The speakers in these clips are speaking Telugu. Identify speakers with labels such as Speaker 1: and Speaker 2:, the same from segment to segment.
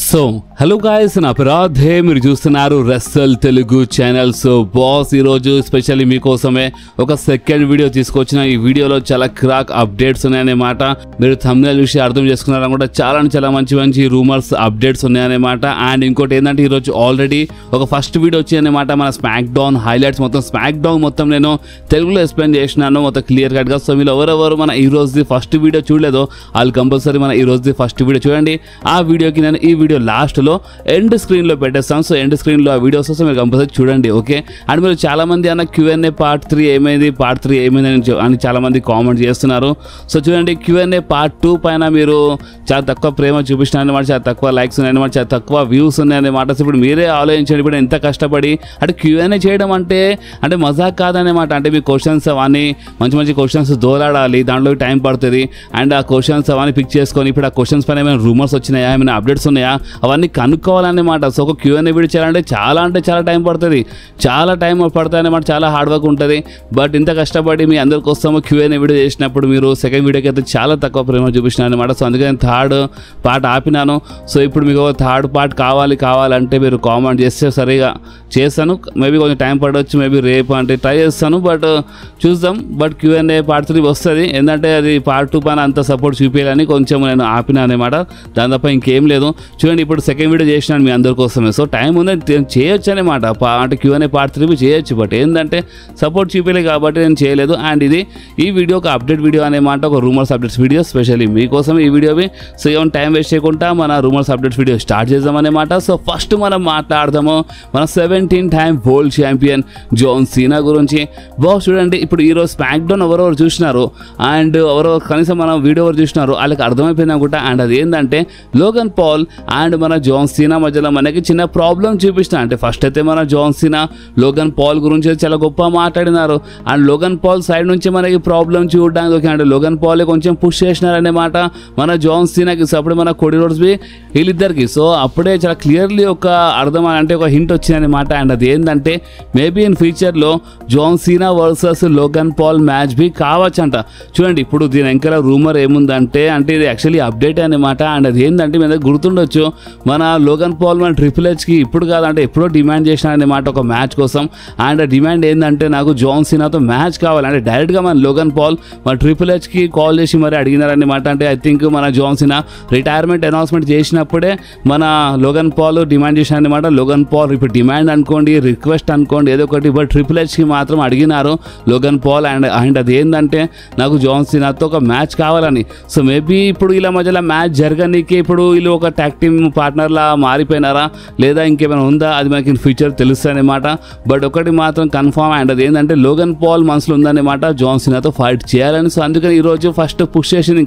Speaker 1: సో హలో గాయస్, నా అపరాధే మీరు చూస్తున్నారు రెస్సల్ తెలుగు ఛానల్. సో బాస్ ఈరోజు స్పెషల్లీ మీకోసమే ఒక సెకండ్ వీడియో తీసుకొచ్చిన. ఈ వీడియోలో చాలా క్రాక్ అప్డేట్స్ ఉన్నాయన్నమాట. మీరు థంబ్నెయిల్ చూసి అర్థం చేసుకున్నారనుకుంటే చాలా మంచి మంచి రూమర్స్ అప్డేట్స్ ఉన్నాయన్నమాట. అండ్ ఇంకోటి ఏంటంటే ఈరోజు ఆల్రెడీ ఒక ఫస్ట్ వీడియో వచ్చిందన్నమాట. మన స్మాక్ డౌన్ హైలైట్స్ మొత్తం నేను తెలుగులో ఎక్స్ప్లెయిన్ చేసినాను మొత్తం క్లియర్ కట్గా. సో మీరు ఎవరెవరు మన ఈ రోజుది ఫస్ట్ వీడియో చూడలేదో వాళ్ళు కంపల్సరీ మన ఈ రోజుది ఫస్ట్ వీడియో చూడండి. ఆ వీడియోకి నేను ఈ వీడియో లాస్ట్లో ఎండ్ స్క్రీన్లో పెట్టేస్తాను. సో ఎండ్ స్క్రీన్లో ఆ వీడియోస్ వస్తే మీరు కంపల్సరీ చూడండి, ఓకే. అండ్ మీరు చాలామంది అన్న Q&A పార్ట్ 3 ఏమైంది అని చాలామంది కామెంట్ చేస్తున్నారు. సో చూడండి, Q&A పార్ట్ 2 పైన మీరు చాలా తక్కువ ప్రేమ చూపిస్తున్నారన్నమాట, చాలా తక్కువ లైక్స్ ఉన్నాయన్నమాట, చాలా తక్కువ వ్యూస్ ఉన్నాయన్నమాట. సో ఇప్పుడు మీరే ఆలోచించండి, ఇప్పుడు ఎంత కష్టపడి అంటే Q&A చేయడం అంటే మజాక్ కాదన్నమాట. అంటే మీ క్వశ్చన్స్ అవన్నీ మంచి క్వశ్చన్స్ దోలాడాలి, దాంట్లో టైం పడుతుంది. అండ్ ఆ క్వశ్చన్స్ అవన్నీ పిక్ చేసుకొని ఇప్పుడు ఆ క్వశ్చన్స్ పైన ఏమైనా రూమర్స్ వచ్చినాయా, ఏమైనా అప్డేట్స్ ఉన్నాయా, అవన్నీ కనుక్కోవాలన్నమాట. సో ఒక Q&A వీడియో చేయాలంటే చాలా టైం పడుతుంది, అన్నమాట. చాలా హార్డ్ వర్క్ ఉంటుంది. బట్ ఇంత కష్టపడి మీ అందరి కోసము Q&A వీడియో చేసినప్పుడు మీరు సెకండ్ వీడియోకి అయితే చాలా తక్కువ ప్రేమ చూపించినారు అనమాట. సో అందుకే నేను థర్డ్ పార్ట్ ఆపినాను. సో ఇప్పుడు మీకు థర్డ్ పార్ట్ కావాలంటే మీరు కామెంట్ చేస్తే సరిగా చేస్తాను. మేబీ కొంచెం టైం పడవచ్చు, మేబీ రేపు అంటే ట్రై చేస్తాను, బట్ చూద్దాం. బట్ Q&A పార్ట్ 3 వస్తుంది. ఎందుకంటే అది పార్ట్ 2 పైన అంత సపోర్ట్ చూపించాలని కొంచెం నేను ఆపినా అనమాట. దాని తప్ప ఇంకేం లేదు. చూడండి, ఇప్పుడు సెకండ్ వీడియో చేసినాను మీ అందరి కోసమే. సో టైం ఉంది, చేయొచ్చు అనమాట. అంటే Q&A పార్ట్ 3 చేయొచ్చు, బట్ ఏంటంటే సపోర్ట్ చూపించలేదు కాబట్టి నేను చేయలేదు. అండ్ ఈ వీడియో ఒక అప్డేట్ వీడియో అనమాట, ఒక రూమర్స్ అప్డేట్స్ వీడియో స్పెషల్లీ మీకోసం ఈ వీడియోవి. సో ఏమైనా టైం వేస్ట్ చేయకుండా మన రూమర్స్ అప్డేట్స్ వీడియో స్టార్ట్ చేద్దామన్నమాట. సో ఫస్ట్ మనం మాట్లాడదాము మన 17 time world champion John Cena గురించి. బాస్ చూడండి, ఇప్పుడు ఈరోజు స్మాక్ డౌన్ ఎవరెవరు చూసినారు అండ్ కనీసం మన వీడియో ఎవరు చూసినారు వాళ్ళకి అర్థమైపోయింది అనుకుంటా. అండ్ అది ఏంటంటే లోగన్ పాల్ అండ్ మన జాన్ సీనా మధ్యలో మనకి చిన్న ప్రాబ్లం చూపిస్తున్నా. అంటే ఫస్ట్ అయితే మన జాన్ సీనా లోగన్ పాల్ గురించి చాలా గొప్ప మాట్లాడినారు. అండ్ లోగన్ పాల్ సైడ్ నుంచి మనకి ప్రాబ్లం చూడడానికి ఓకే. అంటే లోగన్ పాల్ కొంచెం పుష్ చేసినారన్నమాట మన జాన్ సీనాకి. సో అప్పుడు మన కోడి రోడ్స్ బి వీళ్ళిద్దరికి. సో అప్పుడే చాలా క్లియర్లీ ఒక అర్థం అంటే ఒక హింట్ వచ్చిందన్నమాట. అండ్ అది ఏంటంటే మేబీ ఇన్ ఫ్యూచర్లో John Cena versus Logan Paul match బి కావచ్చు అంట. చూడండి, ఇప్పుడు దీని వెనకాల రూమర్ ఏముందంటే ఇది యాక్చువల్లీ అప్డేట్ అనమాట. అండ్ అది ఏంటంటే మీ దగ్గర గుర్తుండొచ్చు, మన లోగన్ పాల్ మన ట్రిపుల్ హెచ్కి ఇప్పుడు కాదంటే ఎప్పుడో డిమాండ్ చేసినారన్నమాట ఒక మ్యాచ్ కోసం. అండ్ ఆ డిమాండ్ ఏంటంటే నాకు జాన్ సీనాతో మ్యాచ్ కావాలి అంటే డైరెక్ట్గా మన లోగన్ పాల్ మన ట్రిపుల్ హెచ్కి కాల్ చేసి మరి అడిగినారన్నమాట. అంటే ఐ థింక్ మన జాన్ సీనా రిటైర్మెంట్ అనౌన్స్మెంట్ చేసినప్పుడే మన లోగన్ పాల్ డిమాండ్ చేసినారన్నమాట. లోగన్ పాల్ ఇప్పుడు డిమాండ్ అనుకోండి, రిక్వెస్ట్ అనుకోండి, ఏదో ఒకటి, బట్ ట్రిపుల్ హెచ్కి మాత్రం అడిగినారు లోగన్ పాల్. అండ్ అది ఏంటంటే నాకు జాన్ సీనాతో ఒక మ్యాచ్ కావాలని. సో మేబీ ఇప్పుడు ఇలా మధ్యలో మ్యాచ్ జరగనీకి ఇప్పుడు వీళ్ళు ఒక ట్యాగ్ టీమ్ పార్ట్నర్లా మారిపోయినారా లేదా ఇంకేమైనా ఉందా అది మనకి ఫ్యూచర్ తెలుస్తుంది అనమాట. బట్ ఒకటి మాత్రం కన్ఫామ్, అండ్ అది ఏంటంటే లోగన్ పాల్ మనసులో ఉందన్నమాట జాన్ సీనాతో ఫైట్ చేయాలని. సో అందుకని ఈరోజు ఫస్ట్ పుష్ చేసింది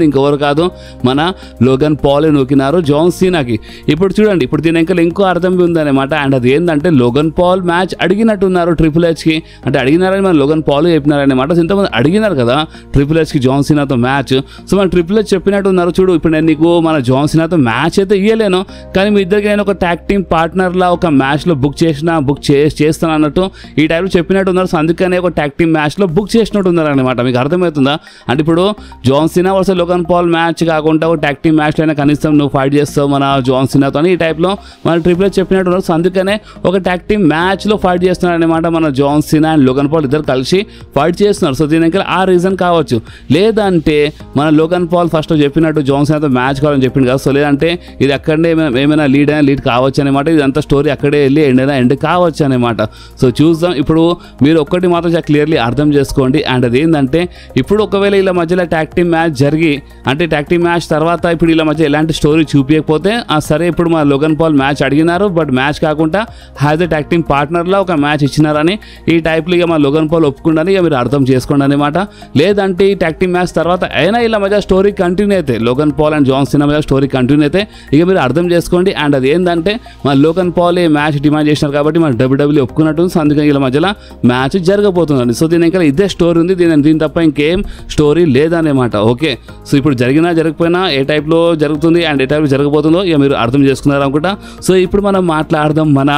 Speaker 1: ఇంకెవరు కాదు మన లోగన్ పాలే నూకినారు జాన్ సీనాకి. ఇప్పుడు చూడండి, ఇప్పుడు దీని ఇంకో అర్థం ఉందన్నమాట. అండ్ అది ఏంటంటే లోగన్ పాల్ మ్యాచ్ అడిగినట్టున్నారు ట్రిపుల్ హెచ్కి. అంటే అడిగినారని మన లోగన్ పాల్ చెప్పినారన్నమాట. సో ఇంతమంది అడిగినారు కదా ట్రిపుల్ హెచ్కి జాన్ సీనాతో మ్యాచ్. సో మన ట్రిపుల్ హెచ్ చెప్పినట్టు ఉన్నారు, చూడు ఇప్పుడు నేను నీకు మన జాన్ సీనాతో మ్యాచ్ అయితే ఇయ్యలేను, కానీ మీ ఇద్దరికి నేను ఒక ట్యాగ్ టీమ్ పార్ట్నర్లా ఒక మ్యాచ్లో బుక్ చేస్తాను అన్నట్టు ఈ టైప్లో చెప్పినట్టు ఉన్నారు. సో అందుకనే ఒక ట్యాగ్ టీమ్ మ్యాచ్లో బుక్ చేసినట్టు ఉన్నారు అనమాట. మీకు అర్థమవుతుందా? అంటే ఇప్పుడు John Cena versus Logan Paul match కాకుండా ఒక ట్యాగ్ టీమ్ మ్యాచ్లో అయినా కనీసం నువ్వు ఫైట్ చేస్తావు మన జాన్ సీనాతో అని ఈ టైప్లో మన ట్రిపుల్ హెచ్ చెప్పినట్టు ఉన్నారు. సో అందుకనే ఒక ట్యాగ్ టీమ్ మ్యాచ్లో ఫైట్ చేస్తున్నారు అనమాట. మన John Cena and Logan Paul ఇద్దరు కలిసి ఫైట్ చేస్తున్నారు. సో దీనికి ఆ రీజన్ కావచ్చు. లేదంటే మన లోగన్ పాల్ ఫస్ట్ చెప్పినట్టు జాన్ సీనాతో మ్యాచ్ కావాలని చెప్పింది కదా. సో లేదంటే ఇది అక్కడనే ఏమైనా లీడ్ కావచ్చు అనమాట. ఇదంతా స్టోరీ అక్కడే వెళ్ళి ఎండ్ కావచ్చు అనమాట. సో చూద్దాం. ఇప్పుడు మీరు ఒక్కటి మాత్రం చాలా క్లియర్లీ అర్థం చేసుకోండి. అండ్ అది ఏంటంటే ఇప్పుడు ఒకవేళ ఇలా మధ్యలో ట్యాగ్ టీమ్ మ్యాచ్ జరిగి అంటే ట్యాగ్ టీమ్ మ్యాచ్ తర్వాత ఇప్పుడు ఇలా మధ్య ఎలాంటి స్టోరీ చూపించకపోతే సరే ఇప్పుడు మా లోగన్ పాల్ మ్యాచ్ అడిగినారు, బట్ మ్యాచ్ కాకుండా హ్యాజ్ ఎ ట్యాగ్ టీమ్ పార్ట్నర్లో ఒక మ్యాచ్ ఇచ్చినారని ఈ టైప్లో ఇక మా లోగన్ పాల్ ఒప్పుకుండాని ఇక మీరు అర్థం చేసుకోండి అనమాట. లేదంటే ఈ ట్యాగ్ టీమ్ మ్యాచ్ తర్వాత అయినా ఇలా మధ్య స్టోరీ కంటిన్యూ అయితే Logan Paul and John Cena మధ్య స్టోరీ కంటిన్యూ అయితే ఇక మీరు అర్థం చేసుకోండి. అండ్ అది ఏంటంటే మన లోగన్ పాల్ మ్యాచ్ డిమాండ్ చేసినారు కాబట్టి మన WWE ఒప్పుకున్నట్టు. సో అందుకని ఇలా మధ్యలో మ్యాచ్ జరగబోతుందండి. సో దీని ఇంకా ఇదే స్టోరీ ఉంది, దీని తప్ప ఇంకేం స్టోరీ లేదన్నమాట. ఓకే, సో ఇప్పుడు జరగకపోయినా ఏ టైప్లో జరుగుతుంది అండ్ ఏ టైప్లో జరగబోతుందో ఇక మీరు అర్థం చేసుకున్నారు అనుకుంటా. సో ఇప్పుడు మనం మాట్లాడదాం మన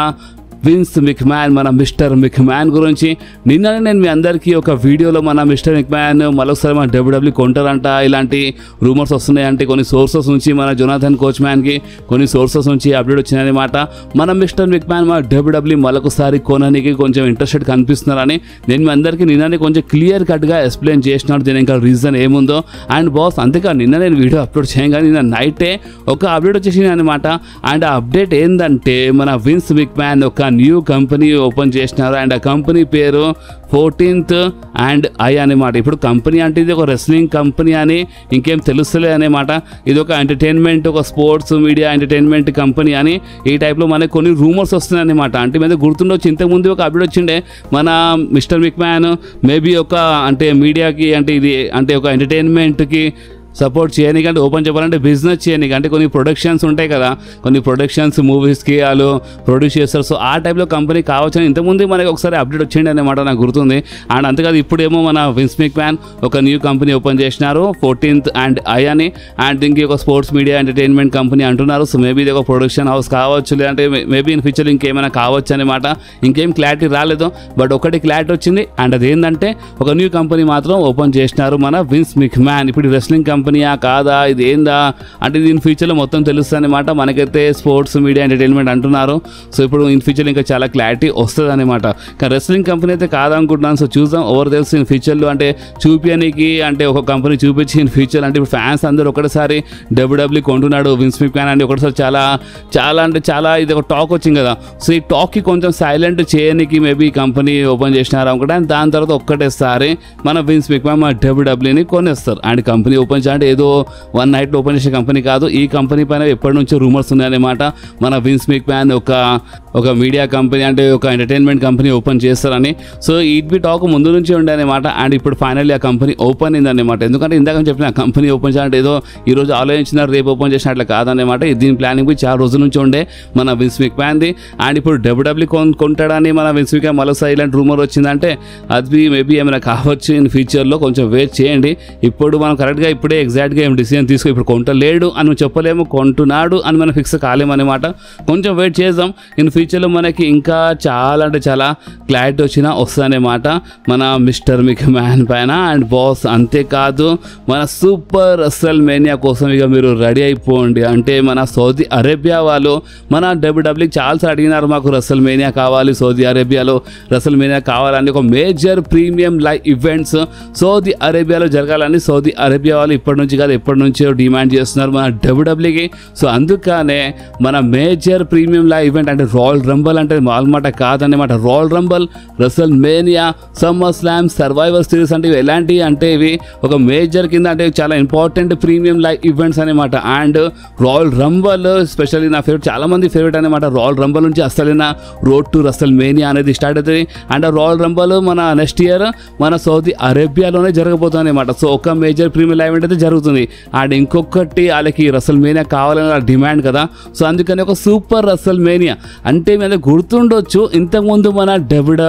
Speaker 1: విన్స్ మిక్మ్యాన్, మన మిస్టర్ మిక్మ్యాన్ గురించి. నిన్ననే నేను మీ అందరికీ ఒక వీడియోలో మన మిస్టర్ మిక్మ్యాన్ మరొకసారి మన డబ్ల్యూడబ్ల్యూ కొంటారంట ఇలాంటి రూమర్స్ వస్తున్నాయంటే కొన్ని సోర్సెస్ నుంచి మన జొనాథన్ కోచ్మ్యాన్కి కొన్ని సోర్సెస్ నుంచి అప్డేట్ వచ్చినాయన్నమాట. మన మిస్టర్ మిక్మ్యాన్ మన డబ్ల్యూడబ్ల్యూ మరొకసారి కొనడానికి కొంచెం ఇంట్రెస్టెడ్ కనిపిస్తున్నారని నేను మీ అందరికీ నిన్ననే కొంచెం క్లియర్ కట్గా ఎక్స్ప్లెయిన్ చేసినాడు దీని ఇంకా రీజన్ ఏముందో. అండ్ బాస్ అంతేకాదు నిన్న నేను వీడియో అప్లోడ్ చేయగానే నిన్న నైటే ఒక అప్డేట్ వచ్చేసింది అనమాట. అండ్ ఆ అప్డేట్ ఏంటంటే మన విన్స్ మిక్మ్యాన్ ఒక న్యూ కంపెనీ ఓపెన్ చేసినారు. అండ్ ఆ కంపెనీ పేరు 14th and I అనమాట. ఇప్పుడు కంపెనీ అంటే ఇది ఒక రెస్లింగ్ కంపెనీ అని ఇంకేం తెలుస్తలే అనమాట. ఇది ఒక ఎంటర్టైన్మెంట్, ఒక స్పోర్ట్స్ మీడియా ఎంటర్టైన్మెంట్ కంపెనీ అని ఈ టైప్లో మనకు కొన్ని రూమర్స్ వస్తున్నాయి అనమాట. అంటే మీద గుర్తుండొచ్చు ఇంతకుముందు ఒక అప్డేట్ వచ్చిండే మన మిస్టర్ మిక్మ్యాన్ మేబీ ఒక అంటే మీడియాకి అంటే ఇది అంటే ఒక ఎంటర్టైన్మెంట్కి సపోర్ట్ చేయడానికి అంటే ఓపెన్ చెప్పాలంటే బిజినెస్ చేయడానికి అంటే కొన్ని ప్రొడక్షన్స్ ఉంటాయి కదా, కొన్ని ప్రొడక్షన్స్ మూవీస్కి వాళ్ళు ప్రొడ్యూస్ చేస్తారు. సో ఆ టైప్లో కంపెనీ కావచ్చని ఇంతకుముందు మనకి ఒకసారి అప్డేట్ వచ్చింది అనమాట నాకు గుర్తుంది. అండ్ అంతేకాదు ఇప్పుడేమో మన విన్స్ మిక్మ్యాన్ ఒక న్యూ కంపెనీ ఓపెన్ చేసినారు 14th and I అని. అండ్ దీనికి ఒక స్పోర్ట్స్ మీడియా ఎంటర్టైన్మెంట్ కంపెనీ అంటున్నారు. సో మేబీ ఇది ఒక ప్రొడక్షన్ హౌస్ కావచ్చు, లేదంటే మేబీ ఇన్ ఫ్యూచర్ ఇంకేమైనా కావచ్చు అనమాట. ఇంకేం క్లారిటీ రాలేదు, బట్ ఒకటి క్లారిటీ వచ్చింది. అండ్ అదేంటంటే ఒక న్యూ కంపెనీ మాత్రం ఓపెన్ చేసినారు మన విన్స్ మిక్మ్యాన్. ఇప్పుడు రెస్లింగ్ కంపెనీయా కాదా ఇది ఏందా అంటే దీని ఫ్యూచర్లో మొత్తం తెలుస్తుంది అనమాట. మనకైతే స్పోర్ట్స్ మీడియా ఎంటర్టైన్మెంట్ అంటున్నారు. సో ఇప్పుడు ఇన్ ఫ్యూచర్ ఇంకా చాలా క్లారిటీ వస్తుంది అనమాట. కానీ రెస్లింగ్ కంపెనీ అయితే కాదనుకుంటున్నాను. సో చూద్దాం ఎవరు తెలుసు ఇన్ ఫ్యూచర్లో అంటే చూపించడానికి అంటే ఒక కంపెనీ చూపించి ఇన్ ఫ్యూచర్ అంటే ఇప్పుడు ఫ్యాన్స్ అందరూ ఒకటిసారి డబ్ల్యూడబ్ల్యూ కొంటున్నాడు విన్స్ మిక్మ్యాన్ అంటే ఒకటిసారి చాలా చాలా అంటే చాలా ఇది ఒక టాక్ వచ్చింది కదా. సో ఈ టాక్కి కొంచెం సైలెంట్ చేయడానికి మేబీ కంపెనీ ఓపెన్ చేసినారు అనుకుంటే అండ్ దాని తర్వాత ఒక్కటేసారి మన విన్స్ మిక్మ్యాన్ మన డబ్ల్యూడబ్ల్యూని కొనేస్తారు. అండ్ కంపెనీ ఓపెన్ అంటే ఏదో వన్ నైట్లో ఓపెన్ చేసే కంపెనీ కాదు. ఈ కంపెనీ పైన ఎప్పటి నుంచో రూమర్స్ ఉన్నాయన్నమాట. మన విన్స్ మిక్మ్యాన్ ఒక మీడియా కంపెనీ అంటే ఒక ఎంటర్టైన్మెంట్ కంపెనీ ఓపెన్ చేస్తారని. సో ఇట్ బి టాక్ ముందు నుంచి ఉండే అనమాట. అండ్ ఇప్పుడు ఫైనల్లీ ఆ కంపెనీ ఓపెన్ అయిందన్నమాట. ఎందుకంటే ఇందాక చెప్పిన ఆ కంపెనీ ఓపెన్ చేయాలంటే ఏదో ఈరోజు ఆలోచించినారు రేపు ఓపెన్ చేసినట్లు కాదన్నమాట. దీని ప్లానింగ్ చాలా రోజుల నుంచి ఉండే మన విన్స్ మిక్మ్యాన్ది. అండ్ ఇప్పుడు డబ్ల్యూడబ్ల్యూ కొంటాడని మన విన్స్ మిక్మ్యాన్ మరోసారి ఇలాంటి రూమర్ వచ్చిందంటే అది మేబీ ఏమైనా కావచ్చు ఇన్ ఫ్యూచర్లో. కొంచెం వెయిట్ చేయండి. ఇప్పుడు మనం కరెక్ట్గా ఇప్పుడే ఎగ్జాక్ట్గా ఏం డిసిజన్ తీసుకో ఇప్పుడు కొంటలేడు అని చెప్పలేము, కొంటున్నాడు అని మనం ఫిక్స్ కాలేమన్నమాట. కొంచెం వెయిట్ చేద్దాం. ఇన్ ఫ్యూచర్లో మనకి ఇంకా చాలా అంటే చాలా క్లారిటీ వచ్చినా వస్తుందన్నమాట మన మిస్టర్ మిక్మ్యాన్ పైన. అండ్ బాస్ అంతేకాదు మన సూపర్ రెస్ల్మేనియా కోసం ఇక మీరు రెడీ అయిపోండి. అంటే మన సౌదీ అరేబియా వాళ్ళు మన డబ్ల్యూడబ్ల్యూకి చాలాసార్లు అడిగినారు మాకు రెస్ల్మేనియా కావాలి, సౌదీ అరేబియాలో రెస్ల్మేనియా కావాలని. ఒక major premium live events Saudi అరేబియాలో జరగాలని సౌదీ అరేబియా వాళ్ళు ఇప్పటి నుంచి కాదు ఎప్పటి నుంచో డిమాండ్ చేస్తున్నారు మన డబ్ల్యూడబ్ల్యూకి. సో అందుకనే మన మేజర్ ప్రీమియం లైవ్ ఈవెంట్ అంటే రాయల్ రంబల్ అంటే మాల్మాట కాదన్నమాట. Royal Rumble, WrestleMania, SummerSlam, Survivor Series అంటే ఇవి ఎలాంటివి అంటే ఇవి ఒక మేజర్ కింద అంటే చాలా ఇంపార్టెంట్ ప్రీమియం లైవ్ ఈవెంట్స్ అనమాట. అండ్ రాయల్ రంబల్ స్పెషల్లీ నా ఫేవరెట్, చాలా మంది ఫేవరెట్ అనమాట. రాయల్ రంబల్ నుంచి అసలైన రోడ్ టు రెస్ల్మేనియా అనేది స్టార్ట్ అవుతుంది. అండ్ ఆ రాయల్ రంబల్ మన నెక్స్ట్ ఇయర్ మన సౌదీ అరేబియాలోనే జరగబోతుంది అనమాట. సో ఒక మేజర్ ప్రీమియం లైవ్ ఈవెంట్ అయితే జరుగుతుంది. అండ్ ఇంకొకటి వాళ్ళకి రెస్ల్మేనియా కావాలని డిమాండ్ కదా. సో అందుకని ఒక సూపర్ రెస్ల్మేనియా అంటే మీద గుర్తుండొచ్చు ఇంతకుముందు మన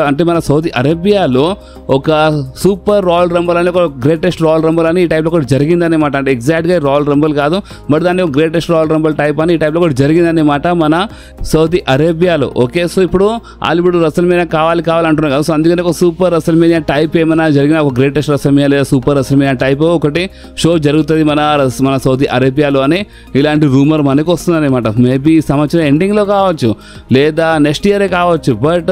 Speaker 1: అంటే మన సౌదీ అరేబియాలో ఒక సూపర్ రాయల్ రంబల్ అని ఒక గ్రేటెస్ట్ రాయల్ రంబల్ అని ఈ టైప్లో ఒకటి జరిగిందనమాట. అంటే ఎగ్జాక్ట్గా రాయల్ రంబల్ కాదు బట్ దాన్ని ఒక గ్రేటెస్ట్ రాయల్ రంబల్ టైప్ అని ఈ టైప్లో ఒకటి జరిగిందనమాట మన సౌదీ అరేబియాలో. ఓకే సో ఇప్పుడు హాలీవుడ్ రెస్ల్మేనియా కావాలి అంటున్నారు కదా. సో అందుకని ఒక సూపర్ రెస్ల్మేనియా టైప్ ఏమైనా జరిగిన ఒక గ్రేటెస్ట్ రెస్ల్మేనియా లేదా సూపర్ రెస్ల్మేనియా టైప్ ఒకటి షో జరుగుతుంది మన సౌదీ అరేబియాలో అని ఇలాంటి రూమర్ మనకు వస్తుంది అనమాట. మేబీ సంవత్సరం ఎండింగ్లో కావచ్చు లేదా నెక్స్ట్ ఇయరే కావచ్చు. బట్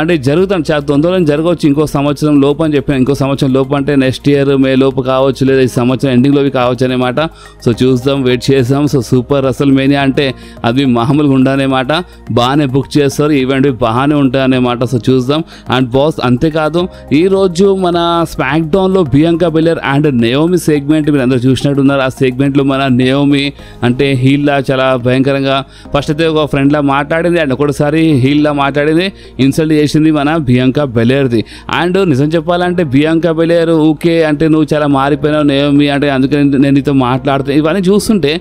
Speaker 1: అంటే జరుగుతాం చాలా తొందరలో జరగవచ్చు. ఇంకో సంవత్సరం లోపు అని చెప్పాను. ఇంకో సంవత్సరం లోపు అంటే నెక్స్ట్ ఇయర్ మే లోపు కావచ్చు లేదా ఈ సంవత్సరం ఎండింగ్లోకి కావచ్చు అనమాట. సో చూద్దాం, వెయిట్ చేద్దాం. సో సూపర్ రెస్ల్మేనియా అంటే అది మామూలుగా ఉండదన్నమాట. బాగానే బుక్ చేస్తారు, ఈవెంట్ బాగానే ఉంటాయి అన్నమాట. సో చూద్దాం. అండ్ బాస్ అంతేకాదు ఈరోజు మన స్మాక్ డౌన్లో బియాంకా బెలెర్ అండ్ నేయోమి సెగ్మెంట్ మీరు అందరూ చూసినట్టున్నారు. ఆ సెగ్మెంట్లో మన నేయోమి అంటే హీల్లా చాలా భయంకరంగా ఫస్ట్ అయితే ఒక ఫ్రెండ్లా మాట్లాడింది అండ్ ఒకటిసారి హీల్లా మాట్లాడింది, ఇన్సల్ట్ చేసింది మన బియాంకా బెలెర్ది. అండ్ నిజం చెప్పాలంటే బియాంకా బెలెర్ ఊకే అంటే నువ్వు చాలా మారిపోయినావు నేయోమి అంటే అందుకని నేను నీతో మాట్లాడుతాను ఇవన్నీ చూస్తుంటే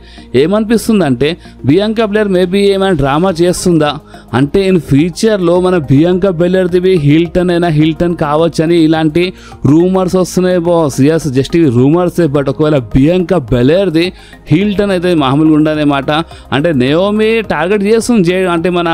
Speaker 1: ఏమనిపిస్తుంది అంటే బియాంకా బెలెర్ మేబీ ఏమైనా డ్రామా చేస్తుందా అంటే ఇన్ ఫ్యూచర్లో మన బియాంకా బెలెర్ది హిల్టన్ కావచ్చని ఇలాంటి రూమర్స్ వస్తున్నాయి బాస్. ఎస్ జస్ట్ ఇవి రూమర్సే బట్ ఒకవేళ బియాంకా బెలెర్ది హిల్టన్ అయితే మామూలుగా ఉండదన్నమాట. అంటే నేయోమి టార్గెట్ చేస్తుంది అంటే మన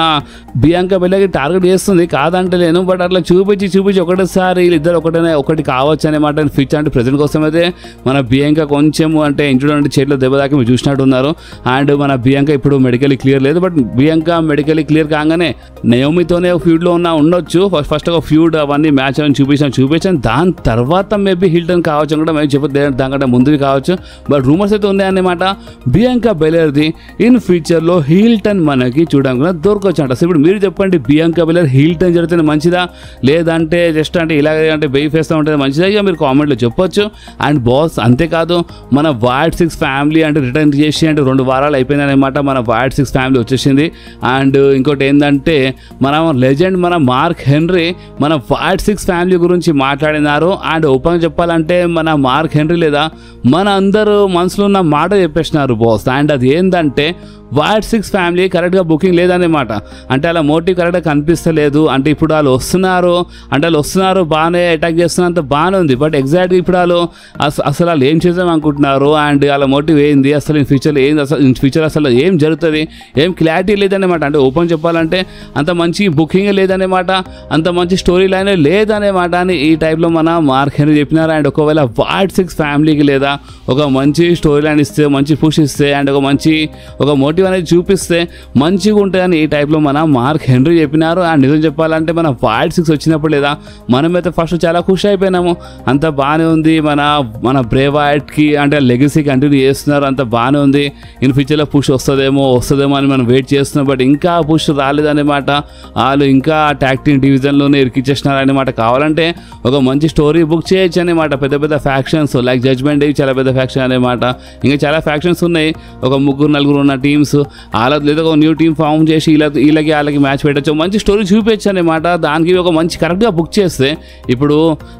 Speaker 1: బియాంకా బెల్లర్కి టార్గెట్ చేస్తుంది కాదంటే లేను, బట్ అట్లా చూపించి ఒకటేసారి వీళ్ళిద్దరు ఒకటి కావచ్చు అనమాట ఫ్యూచర్. అంటే ప్రజెంట్ కోసం అయితే మన బియాంకా కొంచెం అంటే ఇంట్లో చేతిలో దెబ్బ దాకా మీరు చూసినట్టు ఉన్నారు. అండ్ మన బియాంకా ఇప్పుడు మెడికలీ క్లియర్ లేదు, బట్ బియాంకా మెడికలీ క్లియర్ కాగానే నయోమితోనే ఫ్యూడ్లో ఉండొచ్చు. ఫస్ట్ ఒక ఫ్యూడ్ అవన్నీ మ్యాచ్ అని చూపించాను. దాని తర్వాత మేబీ హిల్టన్ కావచ్చు అని కూడా మేము చెప్పదు, దానికంటే ముందువి కావచ్చు. బట్ రూమర్స్ అయితే ఉన్నాయన్నమాట బియాంకా బెల్లర్ది ఇన్ ఫ్యూచర్లో హిల్టన్ మనకి చూడడానికి దొరకవచ్చు అంట. సో ఇప్పుడు మీరు చెప్పండి, బియాంకా బెల్లర్ హిల్టన్ జరిగితే మంచిదా లేదంటే జస్ట్ అంటే ఇలాగే అంటే బెయి ఫేస్తా ఉంటుంది మంచిదా? ఇక మీరు కామెంట్లో చెప్పొచ్చు. అండ్ బాస్ అంతేకాదు మన వైట్ సిక్స్ ఫ్యామిలీ అంటే రిటర్న్ చేసి అంటే 2 వారాలు అయిపోయిందనమాట. మన వైట్ సిక్స్ ఫ్యామిలీ వచ్చేసింది. అండ్ ఇంకోటి ఏంటంటే మన లెజెండ్ మన మార్క్ హెన్రీ మన వైట్ సిక్స్ ఫ్యామిలీ గురించి మాట్లాడినారు. అండ్ ఓపెన్ చెప్పాలంటే మన మార్క్ హెన్రీ లేదా మన అందరూ మనసులో ఉన్న మాట చెప్పేసినారు బాస్. అండ్ అది ఏంటంటే వైట్ సిక్స్ ఫ్యామిలీ కరెక్ట్గా బుకింగ్ లేదన్నమాట. అంటే అలా మోటివ్ కరెక్ట్గా కనిపిస్తలేదు. అంటే ఇప్పుడు వాళ్ళు వస్తున్నారు బాగానే అటాక్ చేస్తున్నంత బాగానే ఉంది, బట్ ఎగ్జాక్ట్గా ఇప్పుడు అసలు వాళ్ళు ఏం చేద్దాం అనుకుంటున్నారు అండ్ వాళ్ళ మోటివ్ ఏంది, అసలు ఇన్ ఫ్యూచర్ అసలు ఏం జరుగుతుంది, ఏం క్లారిటీ లేదన్నమాట. అంటే ఓపెన్ చెప్పాలంటే అంత మంచి బుకింగ్ లేదన్నమాట, అంత మంచి స్టోరీ లైన్ లేదన్నమాట అని ఈ టైప్లో మన మార్క్ హెన్రీ చెప్పినారు. అండ్ ఒకవేళ వైట్ సిక్స్ ఫ్యామిలీకి లేదా ఒక మంచి స్టోరీ లైన్ ఇస్తే, మంచి పుష్ ఇస్తే అండ్ ఒక మోటివ్ అనేది చూపిస్తే మంచిగా ఉంటుందని ఈ టైప్లో మన మార్క్ హెన్రీ చెప్పినారు. అండ్ నిజం చెప్పాలంటే మన వైట్ సిక్స్ వచ్చినప్పుడు లేదా మనమైతే ఫస్ట్ చాలా ఖుషి అయిపోయినాము, అంత బాగానే ఉంది. మన బ్రేవాయిట్కి అంటే లెగసీ కంటిన్యూ చేస్తున్నారు, అంత బాగానే ఉంది. ఇన్ ఫ్యూచర్లో పుష్ వస్తుందేమో అని మనం వెయిట్ చేస్తున్నాం, బట్ ఇంకా పుష్ రాలేదన్నమాట. వాళ్ళు ఇంకా ట్యాగ్ టీమ్ డివిజన్లోనే ఇరికిచ్చేసినారు అనమాట. కావాలంటే ఒక మంచి స్టోరీ బుక్ చేయొచ్చు అనమాట. పెద్ద ఫ్యాక్షన్స్ లైక్ జడ్జ్మెంట్ డే చాలా పెద్ద ఫ్యాక్షన్ అనమాట. ఇంకా చాలా ఫ్యాక్షన్స్ ఉన్నాయి, ఒక 3-4 ఉన్న టీమ్స్ వాళ్ళ లేదా ఒక న్యూ టీమ్ ఫామ్ చేసి వాళ్ళకి మ్యాచ్ పెట్టచ్చు, మంచి స్టోరీ చూపించచ్చు అనమాట. దానికి ఒక మంచి కరెక్ట్గా బుక్ చేస్తే ఇప్పుడు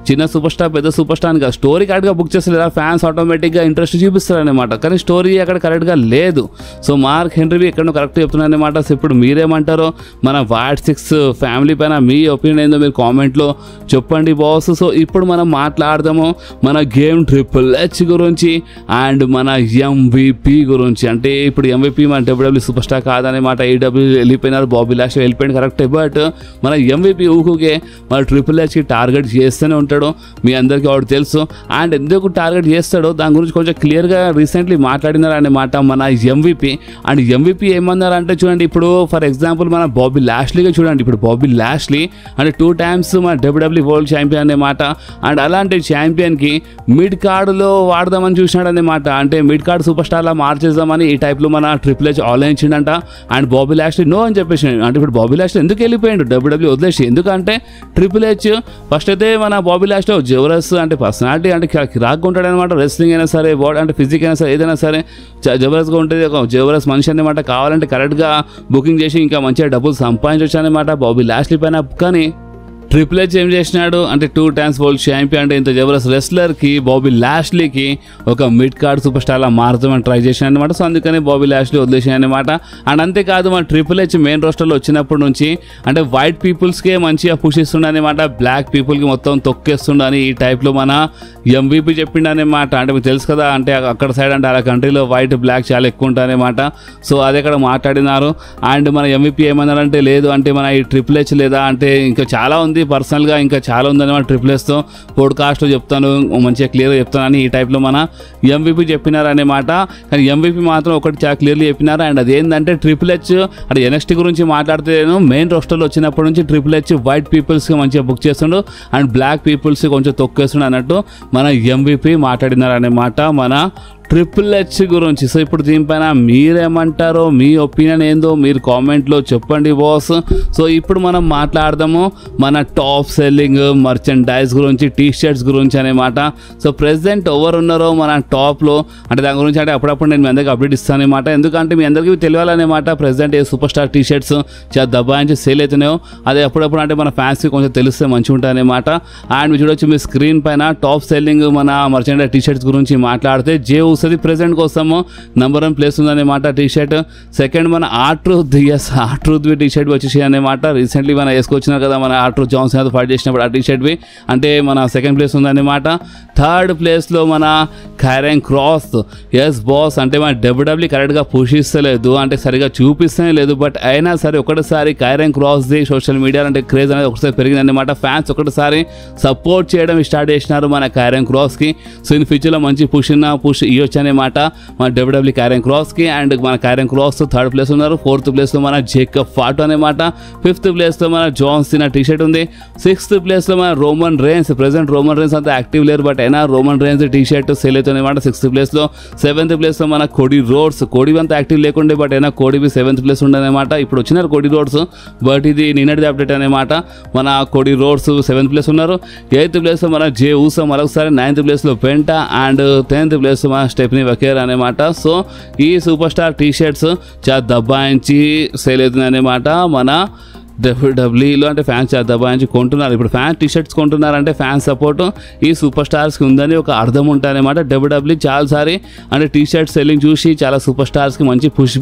Speaker 1: చిన్న సూపర్ స్టార్ పెద్ద సూపర్ స్టార్ కాదు, స్టోరీ కరెక్ట్గా బుక్ చేస్తే లేదా ఫ్యాన్స్ ఆటోమేటిక్గా ఇంట్రెస్ట్ చూపిస్తారనమాట. కానీ స్టోరీ అక్కడ కరెక్ట్గా లేదు. సో మార్క్ హెన్రీ ఎక్కడో కరెక్ట్గా చెప్తున్నారనమాట. సో ఇప్పుడు మీరేమంటారో మన వైట్ సిక్స్ ఫ్యామిలీ పైన మీ ఒపీనియన్ ఏందో మీరు కామెంట్లో చెప్పండి బాస్. సో ఇప్పుడు మనం మాట్లాడదాము మన గేమ్ ట్రిపుల్ హెచ్ గురించి అండ్ మన MVP గురించి. అంటే ఇప్పుడు MVP మన WWE సూపర్ స్టార్ కాదనమాట. AEW వెళ్ళిపోయినారు, బాబీ లాష్లీ వెళ్ళిపోయింది కరెక్టే, బట్ మన MVP ఊకే మన ట్రిపుల్ హెచ్కి టార్గెట్ చేస్తూనే ఉంటాడు, మీ అందరికీ వాడు తెలుసు. అండ్ ఎందుకు టార్గెట్ చేస్తాడో దాని గురించి కొంచెం క్లియర్గా రీసెంట్లీ మాట్లాడినారు అన్నమాట మన MVP. అండ్ MVP ఏమన్నారంటే చూడండి, ఇప్పుడు ఫర్ ఎగ్జాంపుల్ మన బాబీ లాష్లీగా చూడండి. ఇప్పుడు బాబీ లాష్లీ అంటే 2 times మన WWE వరల్డ్ ఛాంపియన్ అన్నమాట. అండ్ అలాంటి ఛాంపియన్కి మిడ్ కార్డులో వాడదామని చూసినాడు అన్నమాట. అంటే మిడ్ కార్డ్ సూపర్ స్టార్లా మార్చేద్దామని ఈ టైప్లో మన ట్రిపుల్ హెచ్ ఆలోచించిండంట. అండ్ బాబీ లాష్లీ నో అని చెప్పేసి, అంటే ఇప్పుడు బాబీ లాష్లీ ఎందుకు వెళ్ళిపోయాడు WWE వదిలేసి, ఎందుకంటే ట్రిపుల్ హెచ్ ఫస్ట్ అయితే మన బాబీ లాష్లీ జబర్దస్త్ అంటే పర్సనాలిటీ అంటే కిరాక్గా ఉంటాడు అనమాట. రెస్లింగ్ అయినా సరే, బాడీ అంటే ఫిజిక్ అయినా సరే, ఏదైనా సరే జబర్దస్త్గా ఉంటుంది, ఒక జబర్దస్త్ మనిషి అనమాట. కావాలంటే కరెక్ట్గా బుకింగ్ చేసి ఇంకా మంచిగా డబ్బులు సంపాదించవచ్చు అనమాట బాబీ లాష్లీ పైన. కానీ ట్రిపుల్ హెచ్ ఏం చేసినాడు అంటే 2 times వరల్డ్ ఛాంపియన్ అంటే ఇంత జబర్దస్త్ రెస్లర్కి బాబీ లాష్లీకి ఒక మిడ్ కార్డ్ సూపర్ స్టార్లా మారుతామని ట్రై చేశాను అనమాట. సో అందుకని బాబీ లాష్లీ వదిలేసాను అనమాట. అండ్ అంతేకాదు మన ట్రిపుల్ హెచ్ మెయిన్ రోస్టర్లో వచ్చినప్పటి నుంచి అంటే వైట్ పీపుల్స్కే మంచిగా పుష్ ఇస్తుండ అనమాట, బ్లాక్ పీపుల్కి మొత్తం తొక్కేస్తుండని ఈ టైప్లో మన MVP చెప్పిండనమాట. అంటే మీకు తెలుసు కదా, అంటే అక్కడ సైడ్ అంటే ఆ కంట్రీలో వైట్ బ్లాక్ చాలా ఎక్కువ ఉంటారనమాట. సో అది అక్కడ మాట్లాడినారు. అండ్ మన MVP ఏమన్నారంటే లేదు అంటే మన ఈ ట్రిపుల్ హెచ్ లేదా అంటే ఇంకా చాలా ఉంది పర్సనల్గా, ఇంకా చాలా ఉందన్నమాట. ట్రిపుల్ హెచ్తో పోడ్కాస్ట్లో చెప్తాను, మంచిగా క్లియర్గా చెప్తానని ఈ టైప్లో మన MVP చెప్పినారు అనమాట. కానీ MVP మాత్రం ఒకటి చాలా క్లియర్లీ చెప్పినారు. అండ్ అదేంటంటే ట్రిపుల్ హెచ్ అంటే NXT గురించి మాట్లాడితే మెయిన్ రోస్టర్లో వచ్చినప్పటి నుంచి ట్రిపుల్ హెచ్ వైట్ పీపుల్స్కి మంచిగా బుక్ చేస్తుండు అండ్ బ్లాక్ పీపుల్స్కి కొంచెం తొక్కేస్తుండు అన్నట్టు మన MVP మాట్లాడినారు అనమాట మన ట్రిపుల్ హెచ్ గురించి. సో ఇప్పుడు దీనిపైన మీరేమంటారో, మీ ఒపీనియన్ ఏందో మీరు కామెంట్లో చెప్పండి బాస్. సో ఇప్పుడు మనం మాట్లాడదాము మన టాప్ సెల్లింగ్ మర్చెండైజ్ గురించి, టీ-షర్ట్స్ గురించి అనమాట. సో ప్రెసెంట్ ఎవరు ఉన్నారో మన టాప్లో అంటే దాని గురించి అంటే అప్పుడప్పుడు నేను మీ అందరికీ అప్డేట్ ఇస్తాను అనమాట. ఎందుకంటే మీ అందరికీ తెలియాలన్నమాట ప్రెసెంట్ ఏ సూపర్ స్టార్ టీ-షర్ట్స్ చాలా దబాయించి సేల్ అవుతున్నాయో అదే అప్పుడప్పుడు అంటే మన ఫ్యాన్స్కి కొంచెం తెలిస్తే మంచిగా ఉంటుంది అనమాట. అండ్ మీరు చూడొచ్చు మీ స్క్రీన్ పైన టాప్ సెల్లింగ్ మన మర్చెండైజ్ టీ-షర్ట్స్ గురించి మాట్లాడితే JOC వస్తుంది. ప్రెసెంట్ కోసము నంబర్ 1 ప్లేస్ ఉందన్నమాట టీ షర్ట్. సెకండ్ మన ఆర్ట్రూత్, ఎస్ ఆర్ట్రూత్ టీ షర్ట్ వచ్చేసి అనమాట. రీసెంట్లీ మన వేసుకొచ్చినారు కదా మన ఆర్ట్రూత్ జాన్సన్ ఫైట్ చేసినప్పుడు ఆ టీ షర్ట్ అంటే మన సెకండ్ ప్లేస్ ఉందన్నమాట. థర్డ్ ప్లేస్లో మన కైరన్ క్రాస్, ఎస్ బాస్ అంటే మన డబ్ల్యూడబ్ల్యూ కరెక్ట్గా పుషిస్తలేదు అంటే సరిగా చూపిస్తూనే లేదు. బట్ అయినా సరే ఒకటిసారి కైరన్ క్రాస్ది సోషల్ మీడియా అంటే క్రేజ్ అనేది ఒకసారి పెరిగిందన్నమాట. ఫ్యాన్స్ ఒకటిసారి సపోర్ట్ చేయడం స్టార్ట్ చేసినారు మన కైరన్ క్రాస్కి. సో ఇన్ ఫ్యూచర్లో మంచి పుష్ ఇవ్వచ్చు అనమాట మన డబ్ల్యూడబ్ల్యూ కైరన్ క్రాస్కి. అండ్ మన కైరన్ క్రాస్ థర్డ్ ప్లేస్ ఉన్నారు. ఫోర్త్ ప్లేస్లో మన జేకబ్ ఫాటో అనమాట. ఫిఫ్త్ ప్లేస్లో మన జాన్ సీనా టీ షర్ట్ ఉంది. సిక్స్త్ ప్లేస్లో మన Roman rains. Present Roman rains అంతా యాక్టివ్ లేరు బట్ అయినా Roman rains T shirt sale అవుతుంది అనమాట సిక్స్త్ ప్లేస్లో. సెవెంత్ ప్లేస్లో మన కోడీ రోడ్స్. కోడీ అంతా యాక్టివ్ లేకుండే బట్ అయినా కోడీవి సెవెంత్ ప్లేస్ ఉండదన్నమాట. ఇప్పుడు వచ్చినారు కోడీ రోడ్స్ బట్ ఇది నిన్నటిది అప్డేట్ అనమాట. మన కోడీ రోడ్స్ సెవెంత్ ప్లేస్ ఉన్నారు. ఎయిత్ ప్లేస్లో మన జే ఊసో మరొకసారి. నైన్త్ ప్లేస్లో పెంటా అండ్ 10th ప్లేస్లో మన స్టెఫనీ వకేర్ అనమాట. సో ఈ సూపర్ స్టార్ టీ షర్ట్స్ చాలా దబ్బాయించి సేల్ అవుతుంది అనమాట మన డబ్ల్యూడబ్ల్యూలో. అంటే ఫ్యాన్స్ చాలా దబాయించి కొంటున్నారు. ఇప్పుడు ఫ్యాన్స్ టీ షర్ట్స్ కొంటున్నారంటే ఫ్యాన్స్ సపోర్ట్ ఈ సూపర్ స్టార్స్కి ఉందని ఒక అర్థం ఉంటారనమాట. డబ్ల్యూడబ్ల్యూ చాలాసారి అంటే టీ షర్ట్ సెల్లింగ్ చూసి చాలా సూపర్ స్టార్స్కి మంచి పుష్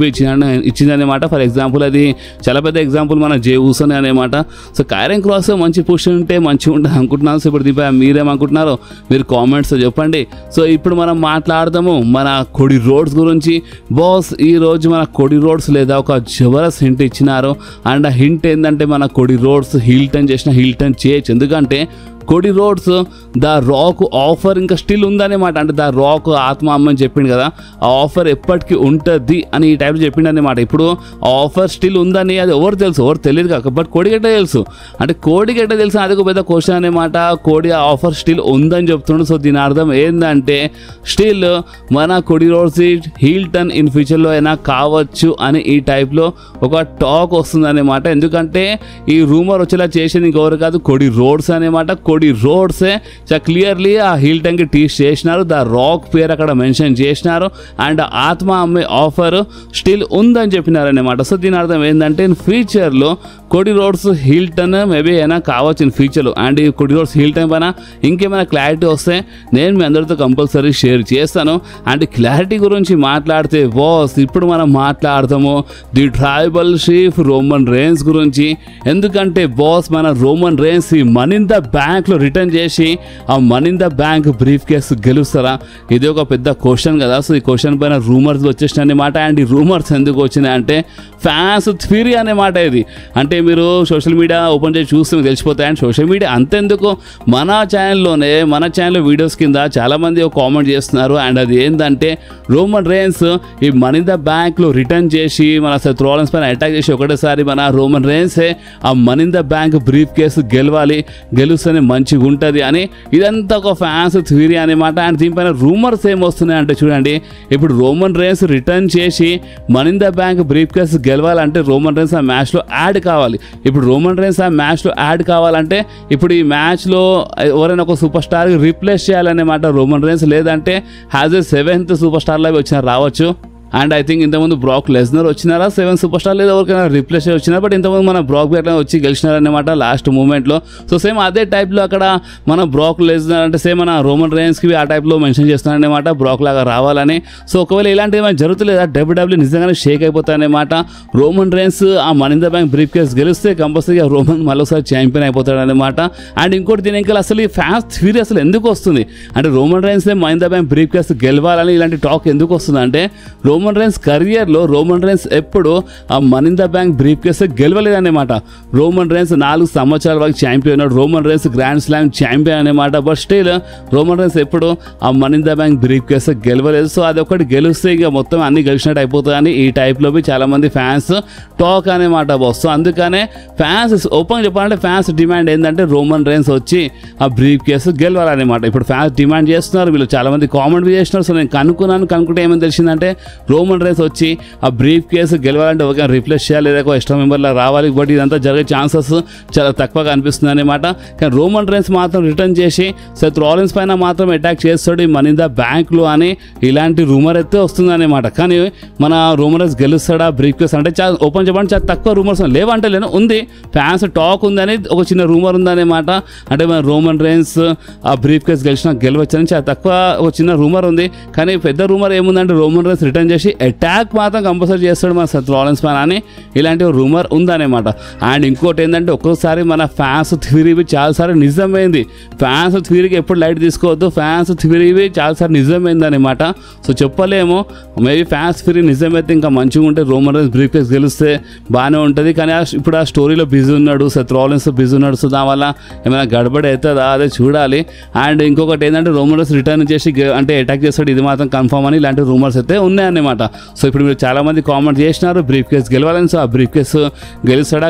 Speaker 1: ఇచ్చిందనమాట. ఫర్ ఎగ్జాంపుల్ అది చాలా పెద్ద ఎగ్జాంపుల్ మన జే ఊసోనే అనమాట. సో కైరన్ క్రాస్ మంచి పుష్ ఉంటే మంచిగా ఉంటుంది అనుకుంటున్నాను. సో ఇప్పుడు దీపా మీరేమనుకుంటున్నారో మీరు కామెంట్స్ చెప్పండి. సో ఇప్పుడు మనం మాట్లాడదాము మన కోడీ రోడ్స్ గురించి. బాస్ ఈరోజు మన కోడీ రోడ్స్ లేదా ఒక జబర్దస్త్ హింట్ ఇచ్చినారు. అండ్ ఆ హింట్ ఏంటంటే మన కోడీ రోడ్స్ హీల్ టర్న్ చేసిన హీల్ టర్న్ చేయొచ్చు. ఎందుకంటే Cody roads the rock offer ఇంకా స్టిల్ ఉందనేమాట. అంటే ద రాక్ ఆత్మ అమ్మని చెప్పిండు కదా ఆ ఆఫర్ ఎప్పటికీ ఉంటుంది అని ఈ టైప్లో చెప్పిండు అనమాట. ఇప్పుడు ఆ ఆఫర్ స్టిల్ ఉందని అది ఎవరు తెలుసు, ఎవరు తెలియదు కాక బట్ కోడిగట్ట తెలుసు. అంటే కోడిగట్ట తెలుసు అది ఒక పెద్ద క్వశ్చన్ అనమాట. కోడి ఆ ఆఫర్ స్టిల్ ఉందని చెప్తుండు. సో దీని అర్థం ఏంటంటే స్టిల్ మన Cody Rhodes heel turn in ఫ్యూచర్లో అయినా కావచ్చు అని ఈ టైప్లో ఒక టాక్ వస్తుంది అనమాట. ఎందుకంటే ఈ రూమర్ వచ్చేలా చేసింది ఇంకెవరు కాదు కోడీ రోడ్స్ అనమాట. కోడీ రోడ్సే చాలా క్లియర్లీ ఆ హీల్ టర్న్కి టీచ్ చేసినారు. ద రాక్ పేరు అక్కడ మెన్షన్ చేసినారు. అండ్ ఆత్మ అమ్మే ఆఫర్ స్టిల్ ఉందని చెప్పినారనమాట. సో దీని అర్థం ఏంటంటే ఇన్ ఫ్యూచర్లో Cody Rhodes heel turn maybe అయినా కావచ్చు ఇన్ ఫ్యూచర్లో. అండ్ ఈ కోడీ రోడ్స్ హీల్ టర్న్ పైన ఇంకేమైనా క్లారిటీ వస్తే నేను మీ అందరితో కంపల్సరీ షేర్ చేస్తాను. అండ్ క్లారిటీ గురించి మాట్లాడితే బాస్ ఇప్పుడు మనం మాట్లాడతాము the tribal chief Roman Reigns గురించి. ఎందుకంటే బాస్ మన రోమన్ రేన్స్ ఈ మనీ ఇన్ ద బ్యాంక్లో రిటర్న్ చేసి ఆ money in the bank briefcase గెలుస్తారా? ఇది ఒక పెద్ద క్వశ్చన్ కదా. సో ఈ క్వశ్చన్ పైన రూమర్స్ వచ్చేసినాయి అనమాట. అండ్ ఈ రూమర్స్ ఎందుకు వచ్చినాయి అంటే ఫ్యాన్స్ థియరీ అనమాట ఇది. అంటే మీరు సోషల్ మీడియా ఓపెన్ చేసి చూస్తే మీకు తెలిసిపోతాయి. అండ్ సోషల్ మీడియా అంతెందుకు మన ఛానల్లో వీడియోస్ కింద చాలామంది ఒక కామెంట్ చేస్తున్నారు. అండ్ అది ఏంటంటే రోమన్ రేన్స్ ఈ మనీ ఇన్ ద బ్యాంక్లో రిటర్న్ చేసి మన సెత్ రోలిన్స్ పైన అటాక్ చేసి ఒకటేసారి మన రోమన్ రేన్సే ఆ money in the bank briefcase గెలుస్తేనే మంచిగా ఉంటుంది అని ఇదంతా ఒక ఫ్యాన్స్ థియరీ అనమాట. అండ్ దీనిపైన రూమర్స్ ఏమొస్తున్నాయి అంటే చూడండి ఇప్పుడు రోమన్ రేన్స్ రిటర్న్ చేసి money in the bank briefcase గెలవాలంటే రోమన్ రేన్స్ ఆ మ్యాచ్లో యాడ్ కావాలి. ఇప్పుడు రోమన్ రేన్స్ ఆ మ్యాచ్లో యాడ్ కావాలంటే ఇప్పుడు ఈ మ్యాచ్లో ఎవరైనా ఒక సూపర్ స్టార్కి రీప్లేస్ చేయాలన్నమాట రోమన్ రేన్స్. లేదంటే has a 7th super star లాగా వచ్చిన రావచ్చు. అండ్ ఐ థింక్ ఇంతకుముందు బ్రాక్ లెస్నర్ వచ్చినారా 7 సూపర్ స్టార్ లేదా ఎవరికైనా రీప్లేస్ వచ్చినారు. బట్ ఇంతకుముందు మన బ్రాక్ బెట్లర్ వచ్చి గెలిచినారనమాట లాస్ట్ మూమెంట్లో. సో సేమ్ అదే టైప్లో అక్కడ మన బ్రాక్ లెస్నర్ అంటే సేమ్ మన రోమన్ రేన్స్కి ఆ టైప్లో మెన్షన్ చేస్తున్నారనమాట బ్రాక్ లాగా రావాలని. సో ఒకవేళ ఇలాంటివి ఏమైనా జరుగుతలేదా డబ్ల్యూడబ్ల్యూ నిజంగానే షేక్ అయిపోతారనమాట. రోమన్ రేన్స్ ఆ money in the bank brief case గెలిస్తే కంపల్సరీగా రోమన్ మళ్ళీసారి ఛాంపియన్ అయిపోతాడనమాట. అండ్ ఇంకోటి దీని ఇంకా అసలు ఈ ఫ్యాన్స్ థియరీ అసలు ఎందుకు వస్తుంది అంటే Roman Reigns money in the bank briefcase గెలవాలని ఇలాంటి టాక్ ఎందుకు వస్తుంది అంటే రోమన్ రేన్స్ కరియర్లో రోమన్ రేన్స్ ఎప్పుడు ఆ money in the bank briefcase గెలవలేదన్నమాట. రోమన్ రేన్స్ 4 సంవత్సరాల వరకు ఛాంపియన్ ఉన్నాడు. Roman Reigns grand slam champion అనమాట. బట్ స్టిల్ రోమన్ రేన్స్ ఎప్పుడు ఆ money in the bank briefcase గెలవలేదు. సో అది ఒకటి గెలిస్తే ఇక మొత్తం అన్ని గెలిచినట్టు అయిపోతుందని ఈ టైప్లో చాలా మంది ఫ్యాన్స్ టాక్ అనమాట బాస్. సో అందుకనే ఫ్యాన్స్ ఓపెన్ చెప్పాలంటే ఫ్యాన్స్ డిమాండ్ ఏంటంటే రోమన్ రేన్స్ వచ్చి ఆ బ్రీఫ్ కేసు గెలవాలన్నమాట. ఇప్పుడు ఫ్యాన్స్ డిమాండ్ చేస్తున్నారు. వీళ్ళు చాలా మంది కామెంట్ చేస్తున్నారు. సో నేను కనుక్కుంటే ఏమని తెలిసిందంటే రోమన్ రైన్స్ వచ్చి ఆ బ్రీఫ్ కేసు గెలవాలంటే ఒక రిప్లేస్ చేయాలి లేదా ఒక ఎక్స్ట్రా మెంబర్లా రావాలి. బట్ ఇదంతా జరిగే ఛాన్సెస్ చాలా తక్కువగా అనిపిస్తుంది అనమాట. కానీ రోమన్ రైన్స్ మాత్రం రిటర్న్ చేసి సెత్ రాలిన్స్ పైన మాత్రం అటాక్ చేస్తాడు మనీ ఇన్ ద బ్యాంక్లో అని ఇలాంటి రూమర్ అయితే వస్తుందన్నమాట. కానీ మన రోమన్ రైన్స్ గెలుస్తాడా బ్రీఫ్ కేస్ అంటే చాలా ఓపెన్ చెప్పండి చాలా తక్కువ రూమర్స్ లేవంటే లేను ఉంది, ఫ్యాన్స్ టాక్ ఉందని ఒక చిన్న రూమర్ ఉందన్నమాట. అంటే మన రోమన్ రైన్స్ ఆ బ్రీఫ్ కేస్ గెలవచ్చని చాలా తక్కువ ఒక చిన్న రూమర్ ఉంది. కానీ పెద్ద రూమర్ ఏముందంటే రోమన్ రైన్స్ రిటర్న్ చేసి అటాక్ మాత్రం కంపల్సరీ చేస్తాడు మన సెత్ రాలిన్స్ పైన అని ఇలాంటి రూమర్ ఉందన్నమాట. అండ్ ఇంకోటి ఏంటంటే ఒక్కోసారి మన ఫ్యాన్స్ థియరీ చాలాసార్లు నిజమైంది. ఫ్యాన్స్ థియరీకి ఎప్పుడు లైట్ తీసుకోవద్దు, ఫ్యాన్స్ థియరీ చాలాసార్లు నిజమైంది అనమాట. సో చెప్పలేము, మేబీ ఫ్యాన్స్ థియరీ నిజమైతే ఇంకా మంచిగా ఉంటే రోమన్ రైన్స్ బ్రీఫ్ కేస్ గెలిస్తే బాగానే ఉంటుంది. కానీ ఇప్పుడు ఆ స్టోరీలో బిజీ ఉన్నాడు, సెత్ రాలిన్స్ బిజీ ఉన్నాడు. సో దానివల్ల ఏమైనా గడబడి అవుతుందా అదే చూడాలి. అండ్ ఇంకొకటి ఏంటంటే రోమన్ రైన్స్ రిటర్న్ చేసి అంటే అటాక్ చేస్తాడు ఇది మాత్రం కన్ఫర్మ్ అని ఇలాంటి రూమర్స్ అయితే ఉన్నాయన్నమాట. సో ఇప్పుడు మీరు చాలామంది కామెంట్ చేసినారు బ్రీఫ్ కేస్ గెలవాలని. సో ఆ బ్రీఫ్ కేస్ గెలుస్తాడా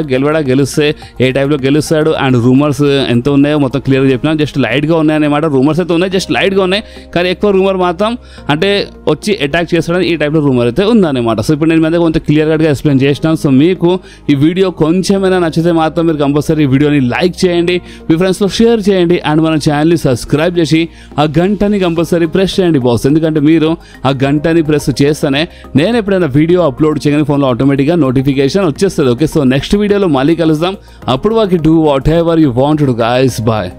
Speaker 1: గెలిస్తే ఏ టైప్లో గెలుస్తాడు అండ్ రూమర్స్ ఎంత ఉన్నాయో మొత్తం క్లియర్గా చెప్పినా. జస్ట్ లైట్గా ఉన్నాయన్నమాట, రూమర్స్ అయితే ఉన్నాయి జస్ట్ లైట్గా ఉన్నాయి. కానీ ఎక్కువ రూమర్ మాత్రం అంటే వచ్చి అటాక్ చేస్తాడని ఈ టైప్లో రూమర్ అయితే ఉందన్నమాట. సో ఇప్పుడు నేను మీద కొంచెం క్లియర్గా ఎక్స్ప్లెయిన్ చేసినాను. సో మీకు ఈ వీడియో కొంచెమైనా నచ్చితే మాత్రం మీరు కంపల్సరీ ఈ వీడియోని లైక్ చేయండి, మీ ఫ్రెండ్స్లో షేర్ చేయండి అండ్ మన ఛానల్ని సబ్స్క్రైబ్ చేసి ఆ గంటని కంపల్సరీ ప్రెస్ చేయండి బాస్. ఎందుకంటే మీరు ఆ గంటని ప్రెస్ చేస్తేనే నేను ఎప్పుడైనా వీడియో అప్లోడ్ చేయగానే ఫోన్లో ఆటోమేటిక్గా నోటిఫికేషన్ వచ్చేస్తుంది. ఓకే, సో నెక్స్ట్ వీడియోలో మళ్ళీ కలుద్దాం. అప్పుడు వాకి do whatever you want to guys. Bye.